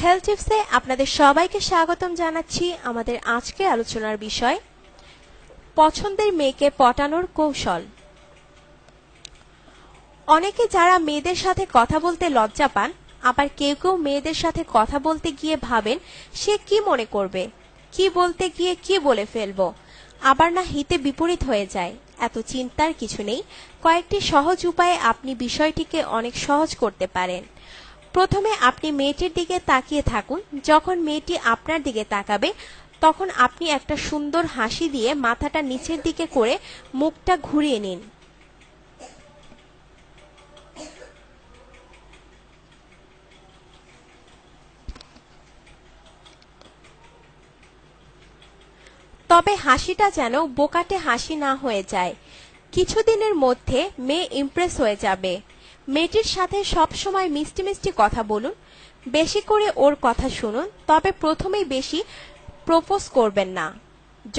Health টিপসে আপনাদের সবাইকে স্বাগতম জানাচ্ছি। আমাদের আজকের আলোচনার বিষয় পছন্দের মেয়েকে পটানোর কৌশল। অনেকে যারা মেয়েদের সাথে কথা বলতে লজ্জা পান, আবার কেউ কেউ মেয়েদের সাথে কথা বলতে গিয়ে ভাবেন সে কি মনে করবে, কি বলতে গিয়ে কি বলে ফেলবো, আবার না হিতে বিপরীত হয়ে যায়। এত চিন্তার কিছু নেই, কয়েকটি সহজ উপায়ে আপনি বিষয়টিকে অনেক সহজ করতে পারেন। প্রথমে আপনি মেয়েটির দিকে তাকিয়ে থাকুন। যখন মেয়েটি আপনার দিকে তাকাবে তখন আপনি একটা সুন্দর হাসি দিয়ে মাথাটা নিচের দিকে করে মুখটা ঘুরিয়ে নিন। তবে হাসিটা যেন বোকাটে হাসি না হয়ে যায়। কিছুদিনের মধ্যে মেয়ে ইমপ্রেস হয়ে যাবে। মেয়েটির সাথে সব সময় মিষ্টি মিষ্টি কথা বলুন, বেশি করে ওর কথা শুনুন। তবে প্রথমেই বেশি প্রপোজ করবেন না।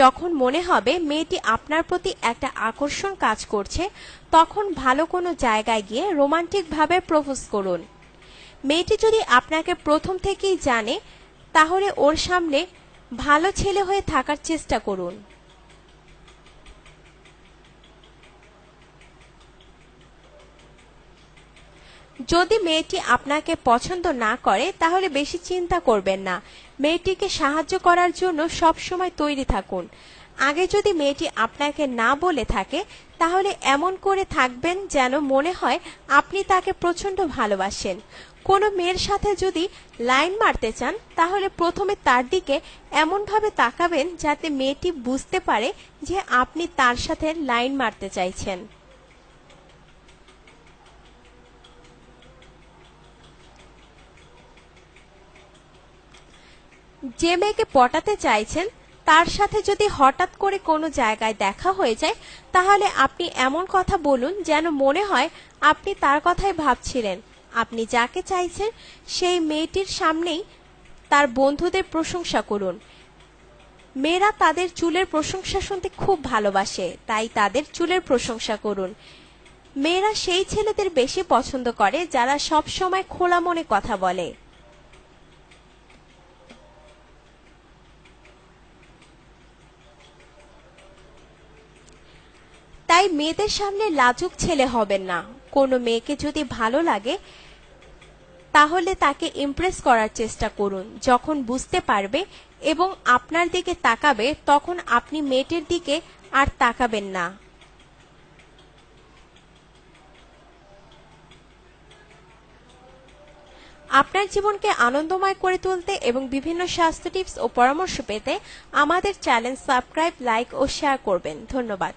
যখন মনে হবে মেয়েটি আপনার প্রতি একটা আকর্ষণ কাজ করছে তখন ভালো কোনো জায়গায় গিয়ে রোমান্টিক ভাবে প্রপোজ করুন। মেয়েটি যদি আপনাকে প্রথম থেকেই জানে তাহলে ওর সামনে ভালো ছেলে হয়ে থাকার চেষ্টা করুন। যদি মেয়েটি আপনাকে পছন্দ না করে তাহলে বেশি চিন্তা করবেন না। মেয়েটিকে সাহায্য করার জন্য সব সময় তৈরি থাকুন। আগে যদি মেয়েটি আপনাকে না বলে থাকে তাহলে এমন করে থাকবেন যেন মনে হয় আপনি তাকে প্রচন্ড ভালোবাসেন। কোনো মেয়ের সাথে যদি লাইন মারতে চান তাহলে প্রথমে তার দিকে এমনভাবে তাকাবেন যাতে মেয়েটি বুঝতে পারে যে আপনি তার সাথে লাইন মারতে চাইছেন। যে মেয়েকে পটাতে চাইছেন তার সাথে যদি হঠাৎ করে কোনো জায়গায় দেখা হয়ে যায় তাহলে আপনি এমন কথা বলুন যেন মনে হয় আপনি তার কথাই ভাবছিলেন। আপনি যাকে চাইছেন সেই মেয়েটির সামনেই তার বন্ধুদের প্রশংসা করুন। মেয়েরা তাদের চুলের প্রশংসা শুনতে খুব ভালোবাসে, তাই তাদের চুলের প্রশংসা করুন। মেয়েরা সেই ছেলেদের বেশি পছন্দ করে যারা সব সময় খোলা মনে কথা বলে। তাই মেয়েদের সামনে লাজুক ছেলে হবেন না। কোনো মেয়েকে যদি ভালো লাগে তাহলে তাকে ইমপ্রেস করার চেষ্টা করুন। যখন বুঝতে পারবে এবং আপনার দিকে তাকাবে তখন আপনি মেয়েটির দিকে আর তাকাবেন না। আপনার জীবনকে আনন্দময় করে তুলতে এবং বিভিন্ন স্বাস্থ্য টিপস ও পরামর্শ পেতে আমাদের চ্যানেল সাবস্ক্রাইব, লাইক ও শেয়ার করবেন। ধন্যবাদ।